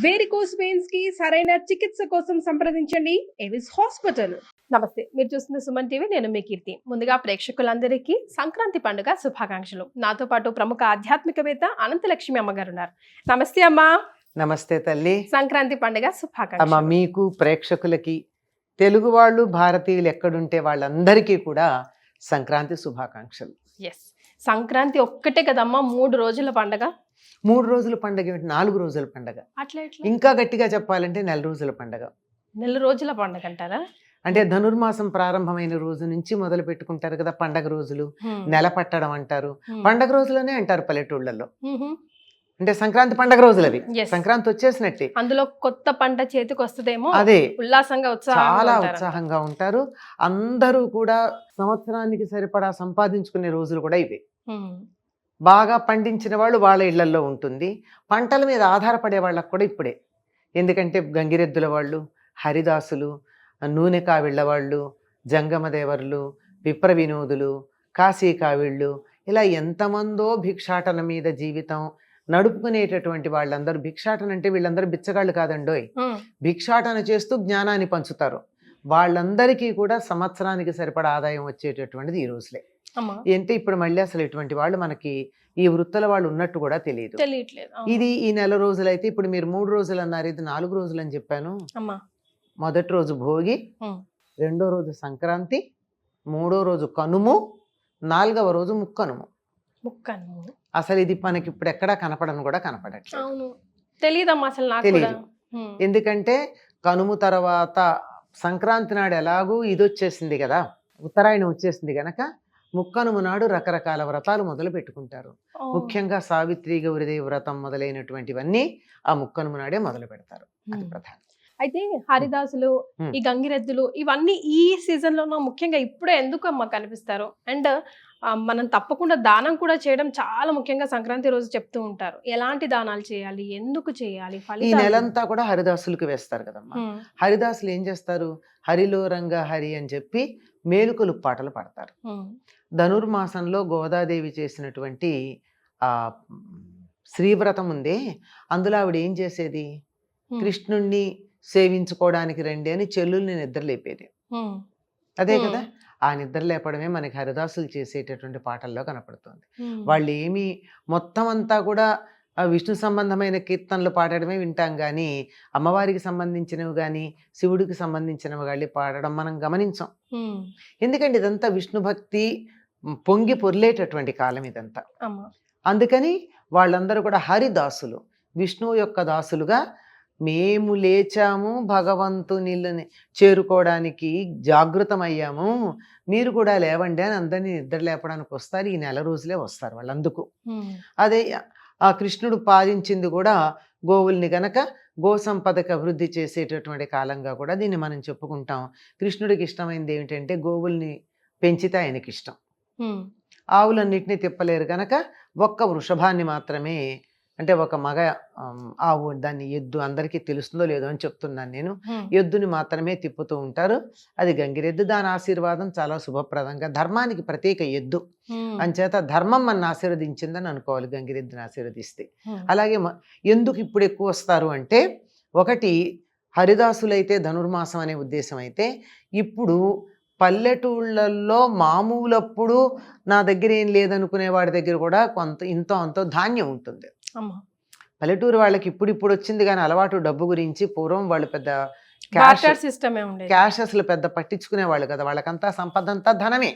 Varicose veins కి సరైన చికిత్స కోసం సంప్రదించండి ఎవిస్ హాస్పిటల్. నమస్తే, మీరు చూస్తున్న సుమన్ టీవీ. నేను మీ కీర్తి. ముందుగా ప్రేక్షకులందరికీ సంక్రాంతి పండుగ శుభాకాంక్షలు. నాతో పాటు ప్రముఖ ఆధ్యాత్మికవేత్త అనంతలక్ష్మి అమ్మగారు ఉన్నారు. నమస్తే అమ్మా. నమస్తే తల్లి. సంక్రాంతి పండుగ శుభాకాంక్షలు. అమ్మ, మీకు ప్రేక్షకులకి, తెలుగు వాళ్ళు, భారతీయులు ఎక్కడుంటే వాళ్ళందరికీ కూడా సంక్రాంతి శుభాకాంక్షలు. ఎస్, సంక్రాంతి ఒక్కటే కదమ్మా 3 రోజుల పండుగ. 3 రోజుల పండుగ ఏమిటి, 4 రోజుల పండుగ. అట్లా ఇంకా గట్టిగా చెప్పాలంటే 4 రోజుల పండుగ. 4 రోజుల పండుగ అంటారా? అంటే ధనుర్మాసం ప్రారంభమైన రోజు నుంచి మొదలు పెట్టుకుంటారు కదా పండగ రోజులు. నెల పట్టడం అంటారు, పండగ రోజులనే అంటారు పల్లెటూళ్ళల్లో. అంటే సంక్రాంతి పండగ రోజులు అవి. సంక్రాంతి వచ్చేసినట్టే. అందులో కొత్త పంట చేతికి వస్తుందేమో, అదే ఉల్లాసంగా చాలా ఉత్సాహంగా ఉంటారు. అందరూ కూడా సంవత్సరానికి సరిపడా సంపాదించుకునే రోజులు కూడా ఇవే. బాగా పండించిన వాళ్ళు వాళ్ళ ఇళ్లలో ఉంటుంది. పంటల మీద ఆధారపడే వాళ్ళకు కూడా ఇప్పుడే. ఎందుకంటే గంగిరెద్దుల వాళ్ళు, హరిదాసులు, నూనె కావిళ్ళ వాళ్ళు, జంగమదేవర్లు, విప్ర వినోదులు, కాశీ కావిళ్ళు, ఇలా ఎంతమందో భిక్షాటన మీద జీవితం నడుపుకునేటటువంటి వాళ్ళందరూ. భిక్షాటన అంటే వీళ్ళందరూ బిచ్చగాళ్ళు కాదండోయ్. భిక్షాటన చేస్తూ జ్ఞానాన్ని పంచుతారు. వాళ్ళందరికీ కూడా సంవత్సరానికి సరిపడా ఆదాయం వచ్చేటటువంటిది ఈ రోజులే. అంటే ఇప్పుడు మళ్ళీ అసలు ఇటువంటి వాళ్ళు మనకి ఈ వృత్తుల వాళ్ళు ఉన్నట్టు కూడా తెలియట్లేదు. ఇది ఈ నెల రోజులైతే, ఇప్పుడు మీరు 3 రోజులు అన్నారు, ఇది 4 రోజులు అని చెప్పాను. మొదటి రోజు భోగి, రెండో రోజు సంక్రాంతి, మూడో రోజు కనుము, 4వ రోజు ముక్కనుము. అసలు ఇది మనకి ఇప్పుడు ఎక్కడా కనపడను కూడా కనపడట్లేదు. తెలియదు. ఎందుకంటే కనుము తర్వాత సంక్రాంతి నాడు ఎలాగూ ఇది వచ్చేసింది కదా, ఉత్తరాయణం వచ్చేసింది గనక ముక్కనుము నాడు రకరకాల వ్రతాలు మొదలు పెట్టుకుంటారు. ముఖ్యంగా సావిత్రి గౌరిదేవి వ్రతం మొదలైనటువంటివన్నీ ఆ ముక్కనుము నాడే మొదలు పెడతారు. అది ప్రధానం. అయితే హరిదాసులు, ఈ గంగిరెద్దులు, ఇవన్నీ ఈ సీజన్ లోనూ ముఖ్యంగా ఇప్పుడే ఎందుకు అమ్మ కనిపిస్తారు? అండ్ మనం తప్పకుండా దానం కూడా చేయడం చాలా ముఖ్యంగా సంక్రాంతి రోజు చెప్తూ ఉంటారు. ఎలాంటి దానాలు చేయాలి, ఎందుకు చేయాలి? ఈ నెలంతా కూడా హరిదాసులకు వేస్తారు కదమ్మా. హరిదాసులు ఏం చేస్తారు, హరిలో రంగా హరి అని చెప్పి మేలుకొలు పాటలు పాడతారు. ధనుర్మాసంలో గోదాదేవి చేసినటువంటి ఆ శ్రీవ్రతం ఉందే, అందులో ఆవిడ ఏం చేసేది, కృష్ణుణ్ణి సేవించుకోవడానికి రండి అని చెల్లుల్ని నిద్రలేపేది. అదే కదా, ఆ నిద్ర లేపడమే మనకి హరిదాసులు చేసేటటువంటి పాటల్లో కనపడుతుంది. వాళ్ళు ఏమి మొత్తం అంతా కూడా విష్ణు సంబంధమైన కీర్తనలు పాడడమే వింటాం కానీ అమ్మవారికి సంబంధించినవి కానీ శివుడికి సంబంధించినవి కానీ పాడడం మనం గమనించాం. ఎందుకంటే ఇదంతా విష్ణు భక్తి పొంగి పొర్లేటటువంటి కాలం ఇదంతా. అందుకని వాళ్ళందరూ కూడా హరిదాసులు, విష్ణువు యొక్క దాసులుగా, మేము లేచాము భగవంతునిని చేరుకోవడానికి జాగృతమయ్యాము, మీరు కూడా లేవండి అని అందరినీ నిద్ర లేపడానికి వస్తారు. ఈ నెల రోజులే వస్తారు వాళ్ళందుకు. అదే ఆ కృష్ణుడు పాలించింది కూడా గోవుల్ని గనక గో సంపదకు అభివృద్ధి చేసేటటువంటి కాలంగా కూడా దీన్ని మనం చెప్పుకుంటాం. కృష్ణుడికి ఇష్టమైనది ఏమిటంటే గోవుల్ని పెంచితే ఆయనకి ఇష్టం. ఆవులన్నిటినీ తిప్పలేరు గనక ఒక్క వృషభాన్ని మాత్రమే, అంటే ఒక మగ ఆవు, దాన్ని ఎద్దు, అందరికీ తెలుస్తుందో లేదో అని చెప్తున్నాను నేను, ఎద్దుని మాత్రమే తిప్పుతూ ఉంటారు. అది గంగిరెద్దు. దాని ఆశీర్వాదం చాలా శుభప్రదంగా, ధర్మానికి ప్రత్యేక ఎద్దు అంచేత ధర్మం మన ఆశీర్వదించిందని అనుకోవాలి గంగిరెద్దుని ఆశీర్వదిస్తే. అలాగే ఎందుకు ఇప్పుడు ఎక్కువ వస్తారు అంటే, ఒకటి హరిదాసులైతే ధనుర్మాసం అనే ఉద్దేశం అయితే, ఇప్పుడు పల్లెటూళ్ళల్లో మామూలప్పుడు నా దగ్గర ఏం లేదనుకునే వాడి దగ్గర కూడా కొంత ఇంతో అంతో ధాన్యం ఉంటుంది. పల్లెటూరు వాళ్ళకి ఇప్పుడు వచ్చింది కానీ అలవాటు డబ్బు గురించి. పూర్వం వాళ్ళు పెద్ద క్యాష్ అసలు పెద్ద పట్టించుకునే వాళ్ళు కదా, వాళ్ళకంతా సంపద అంతా ధనమే,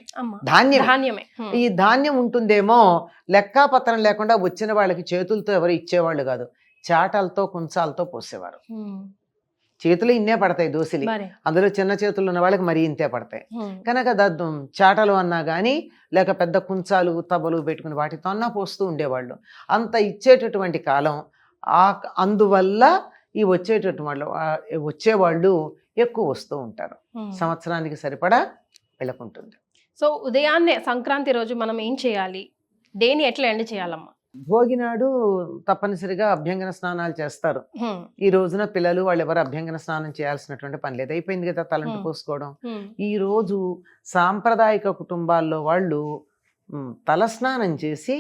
ధాన్యమే. ఈ ధాన్యం ఉంటుందేమో లెక్కాపత్రం లేకుండా వచ్చిన వాళ్ళకి చేతులతో ఎవరు ఇచ్చేవాళ్ళు కాదు, చాటలతో కుంచాలతో పోసేవారు. చేతులు ఇన్నే పడతాయి దోసిలి, అందులో చిన్న చేతులు ఉన్న వాళ్ళకి మరీ ఇంతే పడతాయి కనుక చాటలు అన్నా కానీ లేక పెద్ద కుంచాలు తబలు పెట్టుకుని వాటితో అన్నా పోస్తూ ఉండేవాళ్ళు. అంత ఇచ్చేటటువంటి కాలం. అందువల్ల ఈ వచ్చేవాళ్ళు ఎక్కువ వస్తూ ఉంటారు. సంవత్సరానికి సరిపడా వెళ్ళకుంటుంది. సో ఉదయాన్నే సంక్రాంతి రోజు మనం ఏం చేయాలి, దేని ఎట్లా ఎండ్ చేయాలమ్మా? భోగి నాడు తప్పనిసరిగా అభ్యంగన స్నానాలు చేస్తారు. ఈ రోజున పిల్లలు వాళ్ళు ఎవరు అభ్యంగన స్నానం చేయాల్సినటువంటి పని లేదు, అయిపోయింది కదా తలంటు పోసుకోవడం. ఈ రోజు సాంప్రదాయక కుటుంబాల్లో వాళ్ళు తలస్నానం చేసి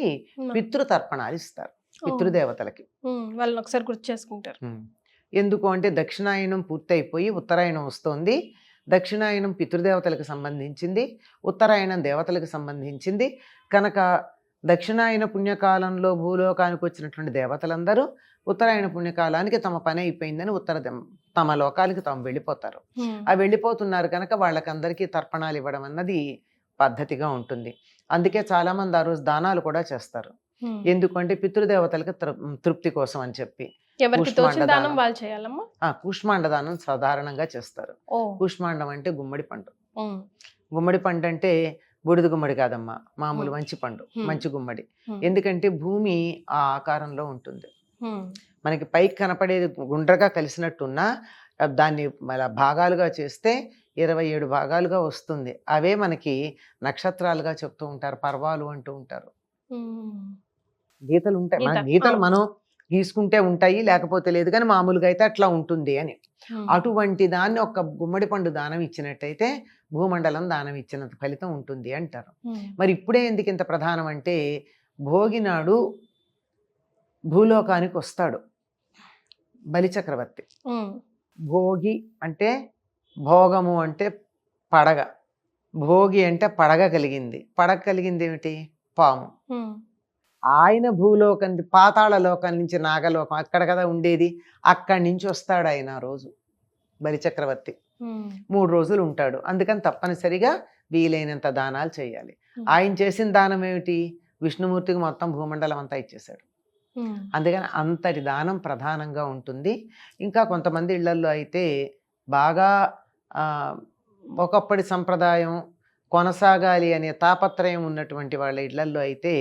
పితృతర్పణాలు ఇస్తారు పితృదేవతలకి. వాళ్ళని ఒకసారి గుర్తు చేసుకుంటారు. ఎందుకు అంటే దక్షిణాయనం పూర్తయిపోయి ఉత్తరాయణం వస్తోంది. దక్షిణాయనం పితృదేవతలకు సంబంధించింది, ఉత్తరాయణం దేవతలకు సంబంధించింది కనుక దక్షిణాయన పుణ్యకాలంలో భూలోకానికి వచ్చినటువంటి దేవతలందరూ ఉత్తరాయణ పుణ్యకాలానికి తమ పని అయిపోయిందని తమ లోకాలకి తాము వెళ్ళిపోతారు. ఆ వెళ్ళిపోతున్నారు కనుక వాళ్ళకందరికీ తర్పణాలు ఇవ్వడం అన్నది పద్ధతిగా ఉంటుంది. అందుకే చాలా మంది ఆ రోజు దానాలు కూడా చేస్తారు. ఎందుకంటే పితృదేవతలకి తృప్తి కోసం అని చెప్పి కూష్మాండ దానం సాధారణంగా చేస్తారు. కూష్మాండం అంటే గుమ్మడి పండు. గుమ్మడి పండు అంటే బూడిద గుమ్మడి కాదమ్మా, మామూలు మంచి పండు, మంచి గుమ్మడి. ఎందుకంటే భూమి ఆ ఆకారంలో ఉంటుంది. మనకి పైకి కనపడేది గుండ్రగా కలిసినట్టున్నా దాన్ని మళ్ళీ భాగాలుగా చేస్తే 27 భాగాలుగా వస్తుంది. అవే మనకి నక్షత్రాలుగా చెప్తూ ఉంటారు, పర్వాలు అంటూ ఉంటారు. గీతలు ఉంటాయి, మన గీతలు మనం గీసుకుంటే ఉంటాయి, లేకపోతే లేదు, కానీ మామూలుగా అయితే అట్లా ఉంటుంది అని. అటువంటి దాన్ని ఒక గుమ్మడి పండు దానం ఇచ్చినట్టయితే భూమండలం దానం ఇచ్చినంత ఫలితం ఉంటుంది అంటారు. మరి ఇప్పుడే ఎందుకు ఇంత ప్రధానం అంటే భోగి నాడు భూలోకానికి వస్తాడు బలిచక్రవర్తి. భోగి అంటే భోగము అంటే పడగ, భోగి అంటే పడగ కలిగింది. పడగ కలిగింది ఏమిటి? పాము. ఆయన భూలోకం పాతాళ లోకం నుంచి నాగలోకం అక్కడ కదా ఉండేది, అక్కడి నుంచి వస్తాడు ఆయన ఆ రోజు బలిచక్రవర్తి. 3 రోజులు ఉంటాడు. అందుకని తప్పనిసరిగా వీలైనంత దానాలు చేయాలి. ఆయన చేసిన దానం ఏమిటి? విష్ణుమూర్తికి మొత్తం భూమండలం అంతా ఇచ్చేశాడు. అందుకని అంతటి దానం ప్రధానంగా ఉంటుంది. ఇంకా కొంతమంది ఇళ్లల్లో అయితే బాగా ఒకప్పటి సంప్రదాయం కొనసాగాలి అనే తాపత్రయం ఉన్నటువంటి వాళ్ళ ఇళ్లల్లో అయితే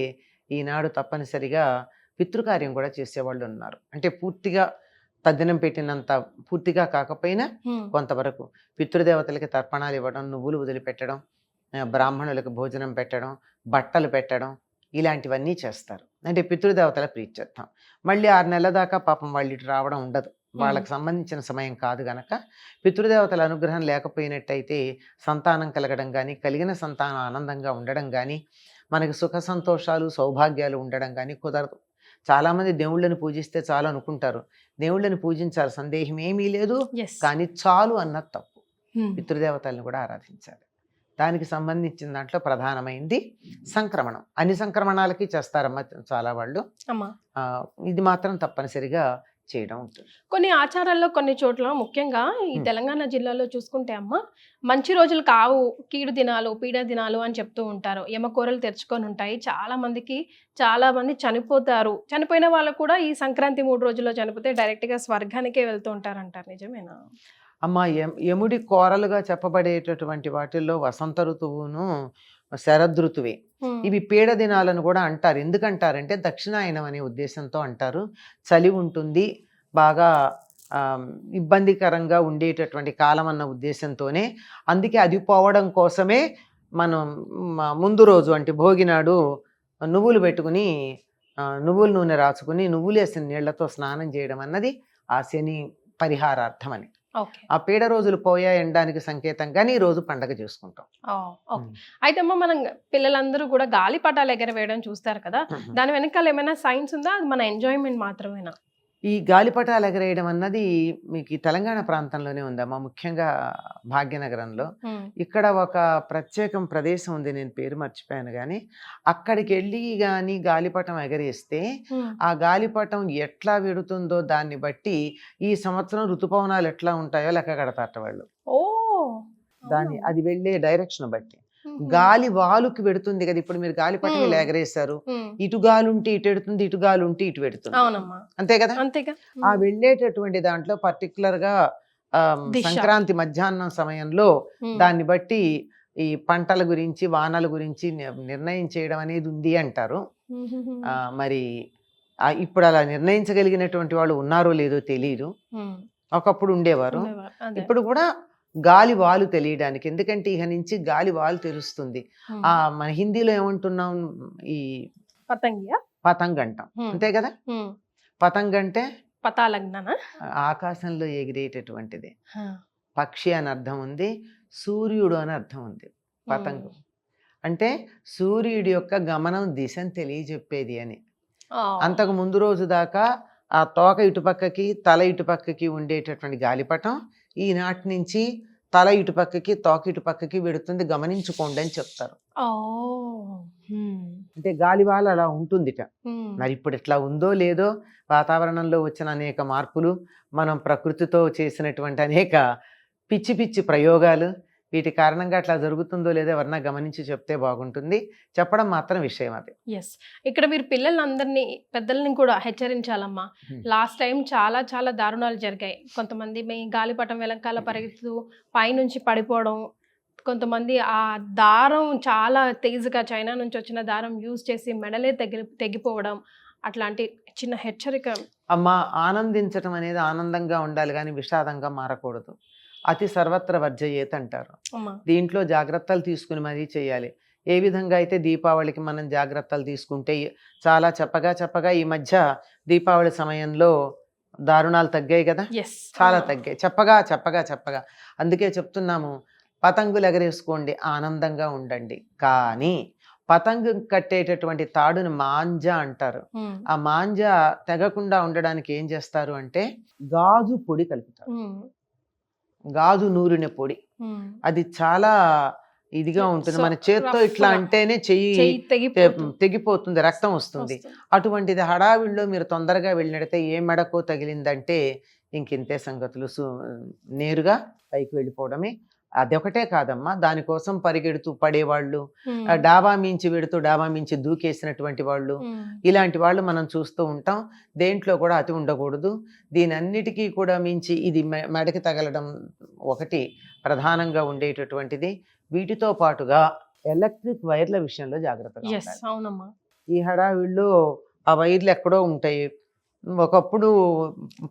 ఈనాడు తప్పనిసరిగా పితృకార్యం కూడా చేసేవాళ్ళు ఉన్నారు. అంటే పూర్తిగా తద్దినం పెట్టినంత పూర్తిగా కాకపోయినా కొంతవరకు పితృదేవతలకి తర్పణాలు ఇవ్వడం, నువ్వులు వదిలిపెట్టడం, బ్రాహ్మణులకు భోజనం పెట్టడం, బట్టలు పెట్టడం, ఇలాంటివన్నీ చేస్తారు. అంటే పితృదేవతల ప్రీత్యర్థం. మళ్ళీ 6 నెలల దాకా పాపం వాళ్ళు ఇటు రావడం ఉండదు, వాళ్ళకి సంబంధించిన సమయం కాదు గనక పితృదేవతల అనుగ్రహం లేకపోయినట్టయితే సంతానం కలగడం కానీ, కలిగిన సంతానం ఆనందంగా ఉండడం కానీ, మనకి సుఖ సంతోషాలు సౌభాగ్యాలు ఉండడం కానీ కుదరదు. చాలామంది దేవుళ్ళని పూజిస్తే చాలు అనుకుంటారు. దేవుళ్ళని పూజించాలి, సందేహం ఏమీ లేదు, కానీ చాలు అన్నది తప్పు. పితృదేవతల్ని కూడా ఆరాధించాలి. దానికి సంబంధించిన దాంట్లో ప్రధానమైంది సంక్రమణం. అన్ని సంక్రమణాలకి చేస్తారమ్మా చాలా వాళ్ళు, ఇది మాత్రం తప్పనిసరిగా చేయడం ఉంటుంది. కొన్ని ఆచారాల్లో కొన్ని చోట్ల ముఖ్యంగా ఈ తెలంగాణ జిల్లాలో చూసుకుంటే అమ్మ మంచి రోజులు కావు, కీడు దినాలు, పీడ దినాలు అని చెప్తూ ఉంటారు. యమకూరలు తెరుచుకొని ఉంటాయి. చాలా మంది చనిపోతారు. చనిపోయిన వాళ్ళు కూడా ఈ సంక్రాంతి 3 రోజుల్లో చనిపోతే డైరెక్ట్గా స్వర్గానికే వెళ్తూ ఉంటారు అంటారు. నిజమేనా? అమ్మ, యముడి కోరలుగా చెప్పబడేటటువంటి వాటిల్లో వసంత ఋతువును శరదృతువే. ఇవి పీడ దినాలను కూడా అంటారు. ఎందుకంటారంటే దక్షిణాయనం అనే ఉద్దేశంతో అంటారు. చలి ఉంటుంది, బాగా ఇబ్బందికరంగా ఉండేటటువంటి కాలం అన్న ఉద్దేశంతోనే. అందుకే అది పోవడం కోసమే మనం ముందు రోజు అంటే భోగినాడు నువ్వులు పెట్టుకుని నువ్వుల నూనె రాసుకుని నువ్వులు వేసిన నీళ్లతో స్నానం చేయడం అన్నది ఆ శని పరిహారార్థం అని. ఆ పీడ రోజులు పోయాయనడానికి సంకేతంగానే ఈ రోజు పండగ చేసుకుంటాం. అయితే అమ్మ, మనం పిల్లలందరూ కూడా గాలిపటాలు ఎగరవేయడం చూస్తారు కదా, దాని వెనకాల ఏమైనా సైన్స్ ఉందా? అది మన ఎంజాయ్మెంట్ మాత్రమేనా? ఈ గాలిపటాలు ఎగరేయడం అన్నది మీకు ఈ తెలంగాణ ప్రాంతంలోనే ఉందమ్మా, ముఖ్యంగా భాగ్యనగరంలో. ఇక్కడ ఒక ప్రత్యేకం ప్రదేశం ఉంది, నేను పేరు మర్చిపోయాను కానీ అక్కడికి వెళ్ళి కానీ గాలిపటం ఎగరేస్తే ఆ గాలిపటం ఎట్లా వెడుతుందో దాన్ని బట్టి ఈ సంవత్సరం ఋతుపవనాలు ఎట్లా ఉంటాయో లెక్క కడతారట వాళ్ళు. దాన్ని అది వెళ్ళే డైరెక్షన్ బట్టి గాలి వాలుకి పెడుతుంది కదా. ఇప్పుడు మీరు గాలిపటం ఇలా ఎగరేశారు, ఇటు గాలి ఉంటే ఇటు ఎడుతుంది, ఇటు గాలి ఉంటే ఇటు పెడుతుంది, అంతే కదా. ఆ వెళ్ళేటటువంటి దాంట్లో పర్టికులర్ గా సంక్రాంతి మధ్యాహ్నం సమయంలో దాన్ని బట్టి ఈ పంటల గురించి వానల గురించి నిర్ణయం చేయడం అనేది ఉంది అంటారు. మరి ఇప్పుడు అలా నిర్ణయించగలిగినటువంటి వాళ్ళు ఉన్నారో లేదో తెలియదు. ఒకప్పుడు ఉండేవారు, ఇప్పుడు కూడా గాలి వాలు తెలియడానికి. ఎందుకంటే ఇక నుంచి గాలి వాలు తెలుస్తుంది. మన హిందీలో ఏమంటున్నాం, ఈ పతంగ్ అంటాం, అంతే కదా. పతంగ్ అంటే ఆకాశంలో ఎగిరేటటువంటిది. పక్షి అని అర్థం ఉంది, సూర్యుడు అని అర్థం ఉంది. పతంగు అంటే సూర్యుడి యొక్క గమనం దిశను తెలియజెప్పేది అని. అంతకు ముందు రోజు దాకా ఆ తోక ఇటుపక్కకి తల ఇటుపక్కకి ఉండేటటువంటి గాలిపటం ఈనాటి నుంచి తల ఇటుపక్కకి తోక ఇటుపక్కకి వెడుతుంది, గమనించుకోండి అని చెప్తారు. ఓ అంటే గాలివాల అలా ఉంటుందిట. మరి ఇప్పుడు ఇట్లా ఉందో లేదో, వాతావరణంలో వచ్చిన అనేక మార్పులు, మనం ప్రకృతితో చేసినటువంటి అనేక పిచ్చి పిచ్చి ప్రయోగాలు, వీటి కారణంగా అట్లా జరుగుతుందో లేదో ఎవరన్నా గమనించి చెప్తే బాగుంటుంది. చెప్పడం మాత్రం విషయం అది. ఎస్, ఇక్కడ మీరు పిల్లలందరినీ పెద్దల్ని కూడా హెచ్చరించాలమ్మా. లాస్ట్ టైం చాలా చాలా దారుణాలు జరిగాయి. కొంతమంది మీ గాలిపటం వెనకాల పరిగెత్తు పైనుంచి పడిపోవడం, కొంతమంది ఆ దారం చాలా తేజుగా చైనా నుంచి వచ్చిన దారం యూజ్ చేసి మెడలే తెగిపోవడం, అట్లాంటి చిన్న హెచ్చరిక. అమ్మ, ఆనందించటం అనేది ఆనందంగా ఉండాలి కానీ విషాదంగా మారకూడదు. అతి సర్వత్ర వర్జయేత్ అంటారు. దీంట్లో జాగ్రత్తలు తీసుకుని మరీ చేయాలి. ఏ విధంగా అయితే దీపావళికి మనం జాగ్రత్తలు తీసుకుంటే చాలా చెప్పగా ఈ మధ్య దీపావళి సమయంలో దారుణాలు తగ్గాయి కదా, చాలా తగ్గాయి. చెప్పగా అందుకే చెప్తున్నాము, పతంగులు ఎగరేసుకోండి, ఆనందంగా ఉండండి. కానీ పతంగు కట్టేటటువంటి తాడుని మాంజా అంటారు. ఆ మాంజా తెగకుండా ఉండడానికి ఏం చేస్తారు అంటే గాజు పొడి కలుపుతారు. గాజు నూరిన పొడి, అది చాలా ఇదిగా ఉంటుంది. మన చేత్తో ఇట్లా అంటేనే చెయ్యి తెగిపోతుంది, రక్తం వస్తుంది. అటువంటిది హడావిడిలో మీరు తొందరగా వెళ్ళినట్టయితే ఏ మెడకో తగిలిందంటే ఇంకింతే సంగతులు, నేరుగా పైకి వెళ్ళిపోవడమే. అదొకటే కాదమ్మా, దానికోసం పరిగెడుతూ పడేవాళ్ళు, డాబా మించి వెడుతూ డాబా మించి దూకేసినటువంటి వాళ్ళు, ఇలాంటి వాళ్ళు మనం చూస్తూ ఉంటాం. దేంట్లో కూడా అతి ఉండకూడదు. దీనన్నిటికీ కూడా మించి ఇది మెడకి తగలడం ఒకటి ప్రధానంగా ఉండేటటువంటిది. వీటితో పాటుగా ఎలక్ట్రిక్ వైర్ల విషయంలో జాగ్రత్తగా ఉండాలి. ఈ హడావిడిలో ఆ వైర్లు ఎక్కడో ఉంటాయి, ఒకప్పుడు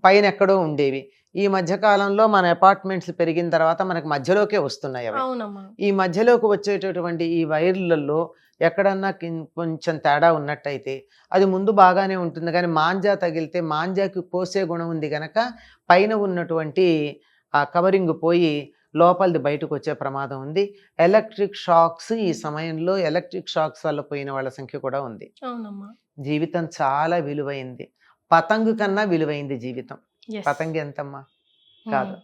పైన ఎక్కడో ఉండేవి. ఈ మధ్య కాలంలో మన అపార్ట్మెంట్స్ పెరిగిన తర్వాత మనకు మధ్యలోకే వస్తున్నాయి అవి. ఈ మధ్యలోకి వచ్చేటటువంటి ఈ వైర్లలో ఎక్కడన్నా కొంచెం తేడా ఉన్నట్టయితే అది ముందు బాగానే ఉంటుంది, కానీ మాంజా తగిలితే మాంజాకి పోసే గుణం ఉంది కనుక పైన ఉన్నటువంటి ఆ కవరింగ్ పోయి లోపలిది బయటకు వచ్చే ప్రమాదం ఉంది. ఎలక్ట్రిక్ షాక్స్, ఈ సమయంలో ఎలక్ట్రిక్ షాక్స్ వల్ల పోయిన వాళ్ళ సంఖ్య కూడా ఉంది. జీవితం చాలా విలువైంది, పతంగు కన్నా విలువైంది జీవితం. పతంగి ఎంతమ్మా కాదు.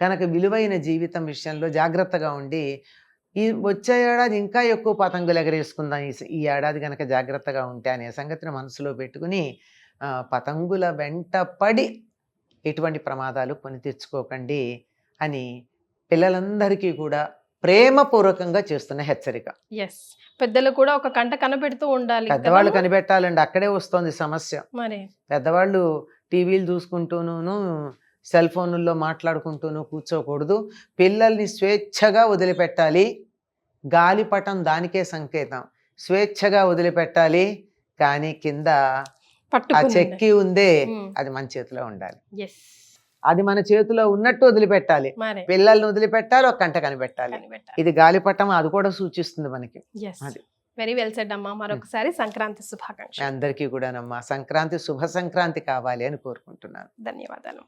కనుక విలువైన జీవితం విషయంలో జాగ్రత్తగా ఉండి ఈ వచ్చే ఏడాది ఇంకా ఎక్కువ పతంగులు ఎగరేసుకుందాం ఈ ఏడాది కనుక జాగ్రత్తగా ఉంటే అనే సంగతిని మనసులో పెట్టుకుని పతంగుల వెంట పడి ఎటువంటి ప్రమాదాలు కొని తెచ్చుకోకండి అని పిల్లలందరికీ కూడా ప్రేమపూర్వకంగా చేస్తున్న హెచ్చరిక. పెద్దలు కూడా ఒక కంట కనిపెడుతూ ఉండాలి. పెద్దవాళ్ళు కనిపెట్టాలండి, అక్కడే వస్తుంది సమస్య. పెద్దవాళ్ళు టీవీలు చూసుకుంటూను సెల్ ఫోన్లలో మాట్లాడుకుంటూను కూర్చోకూడదు. పిల్లల్ని స్వేచ్ఛగా వదిలిపెట్టాలి. గాలిపటం దానికే సంకేతం, స్వేచ్ఛగా వదిలిపెట్టాలి. కానీ కింద ఆ చెక్కి ఉందే, అది మన చేతిలో ఉండాలి. అది మన చేతిలో ఉన్నట్టు వదిలిపెట్టాలి. పిల్లల్ని వదిలిపెట్టాలి, ఒక కంట కనిపెట్టాలి. ఇది గాలిపటం, అది కూడా సూచిస్తుంది మనకి. అది వెరీ వెల్ సెడ్ అమ్మా. మరొకసారి సంక్రాంతి శుభాకాంక్షలు అందరికీ కూడానమ్మా. సంక్రాంతి శుభ సంక్రాంతి కావాలి అని కోరుకుంటున్నాను. ధన్యవాదాలు.